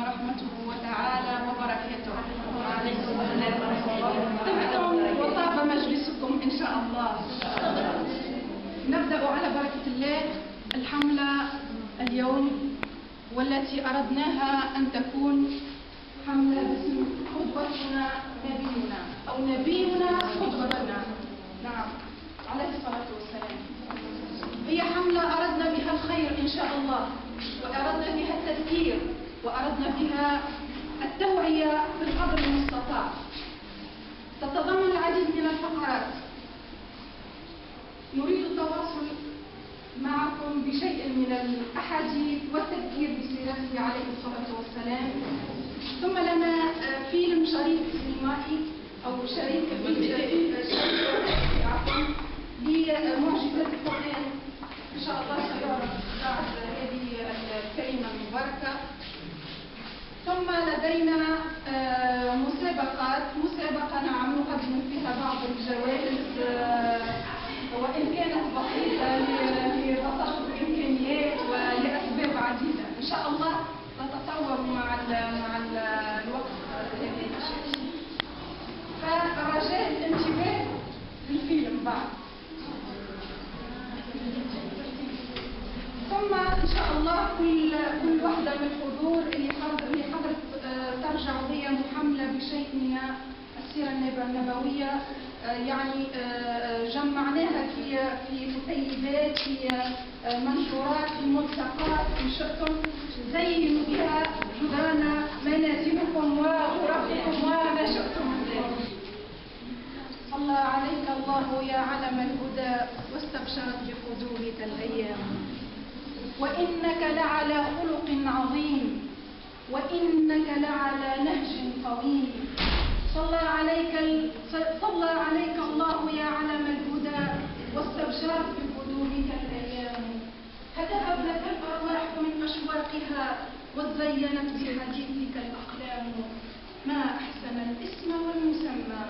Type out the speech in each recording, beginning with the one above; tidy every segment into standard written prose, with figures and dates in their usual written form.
ورحمته تعالى وبركاته. وعليكم السلام ورحمة الله. طبتم وطاب مجلسكم إن شاء الله. نبدأ على بركة الله الحملة اليوم، والتي أردناها أن تكون حملة باسم قدوتنا نبينا، أو نبينا قدوتنا. نعم، عليه الصلاة والسلام. هي حملة أردنا بها الخير إن شاء الله، وأردنا بها التذكير، وأردنا بها التوعية بالقدر المستطاع. تتضمن العديد من الفقرات. نريد التواصل معكم بشيء من الأحاديث والتذكير بسيرته عليه الصلاة والسلام. ثم لنا فيلم شريط سينمائي أو شريط لمعجزات القرآن إن شاء الله سيعرض بعد هذه الكلمة المباركة. ثم لدينا مسابقة نعم نقدم فيها بعض الجوائز، وإن كانت بسيطة لبساطة الإمكانيات ولأسباب عديدة. إن شاء الله نتطور مع الوقت هذه الأشياء. فرجاء الانتباه للفيلم بعد. ثم إن شاء الله كل واحدة من الحضور اللي حضرت ترجع هي محملة بشيء من السيرة النبوية، يعني جمعناها في كتيبات، في منشورات، في ملصقات إن شئتم. زينوا بها جدران منازلكم وغرفكم وما شئتم. صلى عليك الله يا علم الهدى، واستبشرت بقدومك الأيام. وإنك لعلى خلق عظيم، وإنك لعلى نهج قويم. صلى عليك الله يا علم الهدى، واستبشرت بقدومك الأيام. هتهب لك الأرواح من أشواقها، وزينت بحديثك الأقلام. ما أحسن الاسم والمسمى،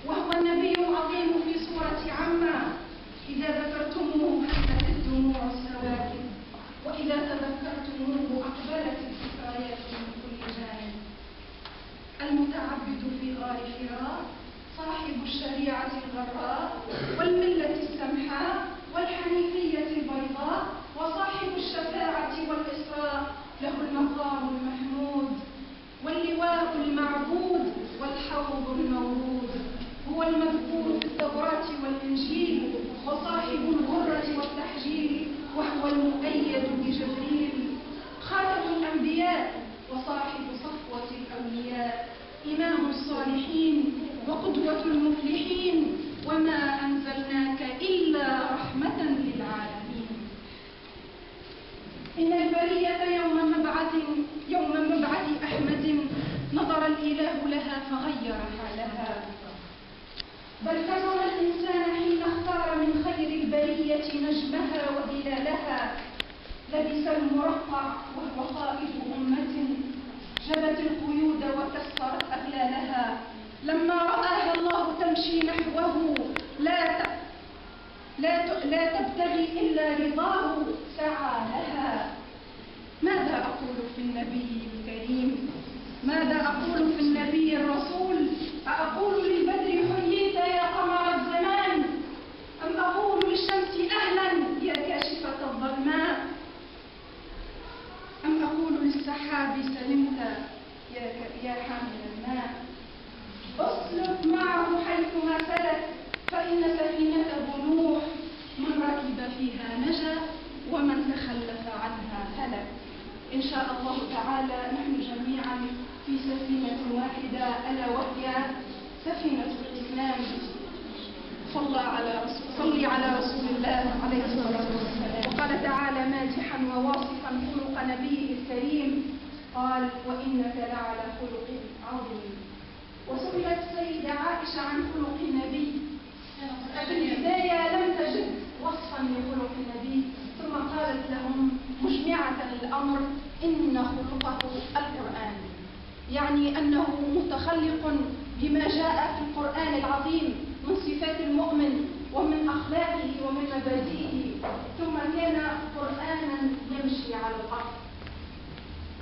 وهو النبي العظيم في سورة عما. إذا ذكرتموه هلت الدموع السواكب، وإذا تذكرتموه أقبلت الذكريات من كل جانب. المتعبد في غار حراء، صاحب الشريعة الغراء، والملة السمحاء، والحنيفية البيضاء، وصاحب الشفاعة والإسراء. له المقام المحمود، واللواء المعبود، والحوض المورود. هو المذكور في التوراة والإنجيل، وصاحب الغرة والتحجيل، وهو المؤيد بجبريل. خاتم الأنبياء، وصاحب صفوة الأولياء. إمام الصالحين، وقدوة المفلحين. وما أنزلناك إلا رحمة للعالمين. إن البرية يوم مبعث أحمد، نظر الإله لها فغير حالها. بل نظر الإنسان حين اختار من خير البرية نجمها وهلالها. لبس المرقع وهو قائد أمة، جبت القيود وكسرت أغلالها. لما رآها الله تمشي نحوه، لا تبتغي إلا رضاه، سعى لها. ماذا أقول في النبي الكريم؟ ماذا أقول في النبي الرسول؟ أقول للبدر حييت يا قمر الزمان، أم أقول للشمس أهلا يا كاشفة الظلماء، أم أقول للسحاب سلمت يا حامل الماء. أسلك معه حيثما سلك، فإن سفينته نوح، من ركب فيها نجا، ومن تخلف عنها هلك. إن شاء الله تعالى نحن جميعا في سفينة واحدة، ألا وهي سفينة الإسلام. صلي على رسول الله عليه الصلاة والسلام. وقال تعالى مادحا وواصفا خلق نبيه الكريم، قال وإنك لعلى خلق عظيم. وسئلت السيدة عائشة عن خلق النبي. في البداية لم تجد وصفا لخلق النبي، ثم قالت لهم مجمعة الأمر إن خلقه القرآن، يعني أنه متخلق بما جاء في القرآن العظيم من صفات المؤمن ومن أخلاقه ومن مبادئه، ثم كان قرآنا يمشي على الأرض.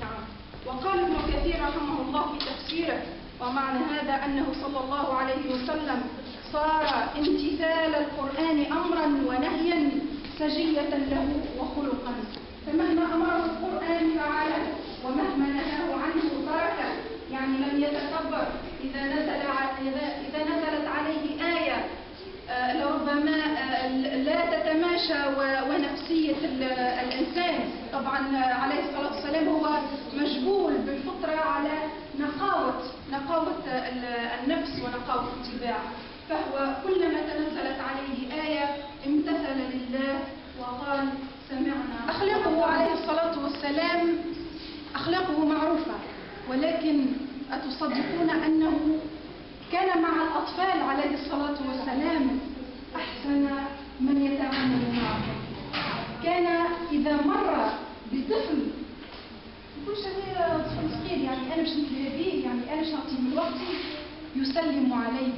نعم. وقال ابن رحمه الله في تفسيره: ومعنى هذا أنه صلى الله عليه وسلم صار امتثال القرآن أمرا ونهيا سجية له وخلقا، فمهما أمره القرآن فعله ومهما نهاه عنه تركه، يعني لم يتكبر. إذا نزلت عليه آية لربما لا تتماشى ونفسية الإنسان، طبعا عليه الصلاة والسلام هو مجبول بالفطرة على نقاوة النفس ونقاوة الاتباع، فهو كلما تنزلت عليه آية امتثل لله وقال سمعنا. أخلاقه عليه الصلاة والسلام أخلاقه معروفة، ولكن أتصدقون أنه كان مع الأطفال عليه الصلاة والسلام أحسن من يتعامل معهم. كان إذا مر بطفل يقول هذا طفل صغير، يعني أنا باش نتلاقيه، يعني أنا باش نعطيه من وقتي، يسلم عليه،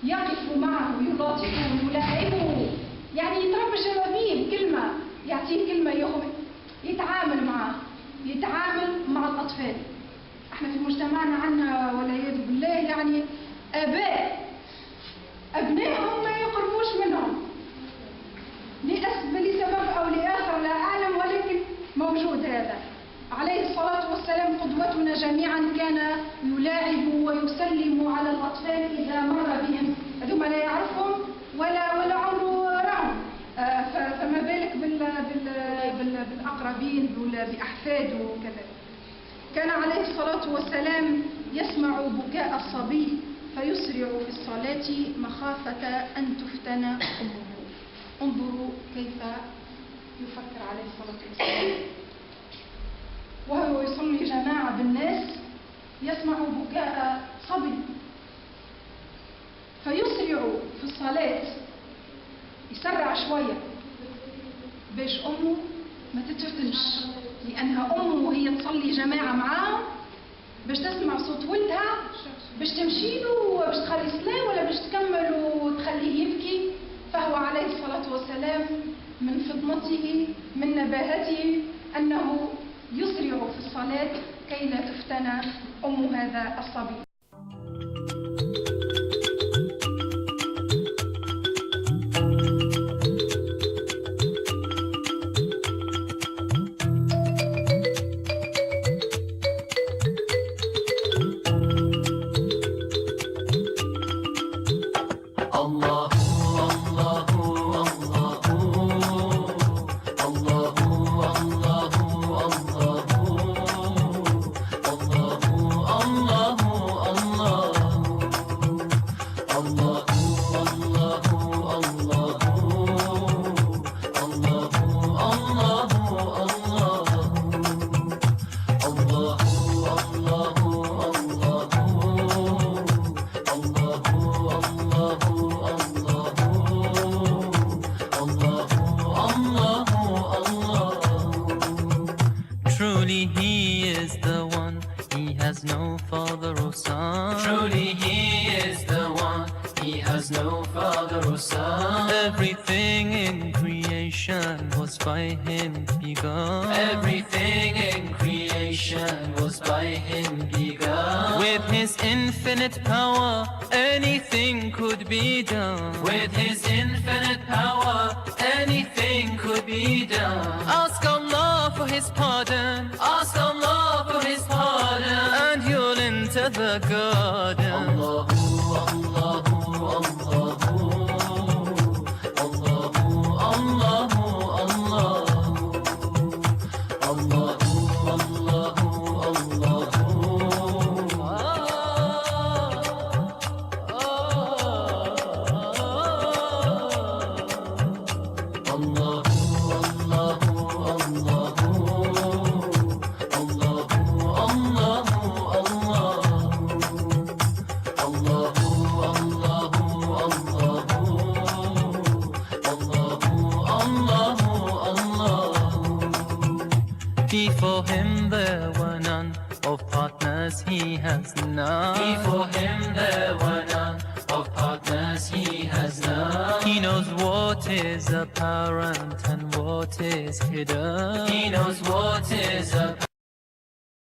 يقف معه، يلاطفه، يلاعبه، يعني يتربى به كلمة، يعطيه كلمة يتعامل معه، يتعامل مع الأطفال. احنا في مجتمعنا عندنا والعياذ بالله يعني آباء أبنائهم ما يقربوش منهم لسبب أو لآخر لا أعلم، ولكن موجود هذا. عليه الصلاة والسلام قدوتنا جميعا كان يلاعب ويسلم على الأطفال إذا مر بهم، هذوما لا يعرفهم ولا عمره راهم، فما بالك بالأقربين بأحفاده وكذا. كان عليه الصلاة والسلام يسمع بكاء الصبي فيسرع في الصلاة مخافة أن تفتن أمه. انظروا كيف يفكر عليه الصلاة والسلام، وهو يصلي جماعة بالناس يسمع بكاء صبي فيسرع في الصلاة، يسرع شوية باش أمه ما تتفتنش، لأنها أمه وهي تصلي جماعة معاه باش تسمع صوت ولدها باش تمشي له باش تخلي صلاة ولا باش تكمل وتخليه يبكي. فهو عليه الصلاة والسلام من فطنته من نباهته أنه يسرع في الصلاة كي لا تفتن أم هذا الصبي. Truly he is the one, he has no father or son. Truly he is the one, he has no father or son. Everything in creation was by him begun. Everything in creation was by him begun. With his infinite power, anything could be done. With his infinite power, anything could be done. Ask Allah for his pardon, ask Allah for his pardon, and you'll enter the garden. Allahu, Allahu, Allahu, Allahu, Allahu, Allahu, Allahu, Before him there were none, of partners he has none. Before him there were none, of partners he has none. He knows what is apparent and what is hidden. He knows what is apparent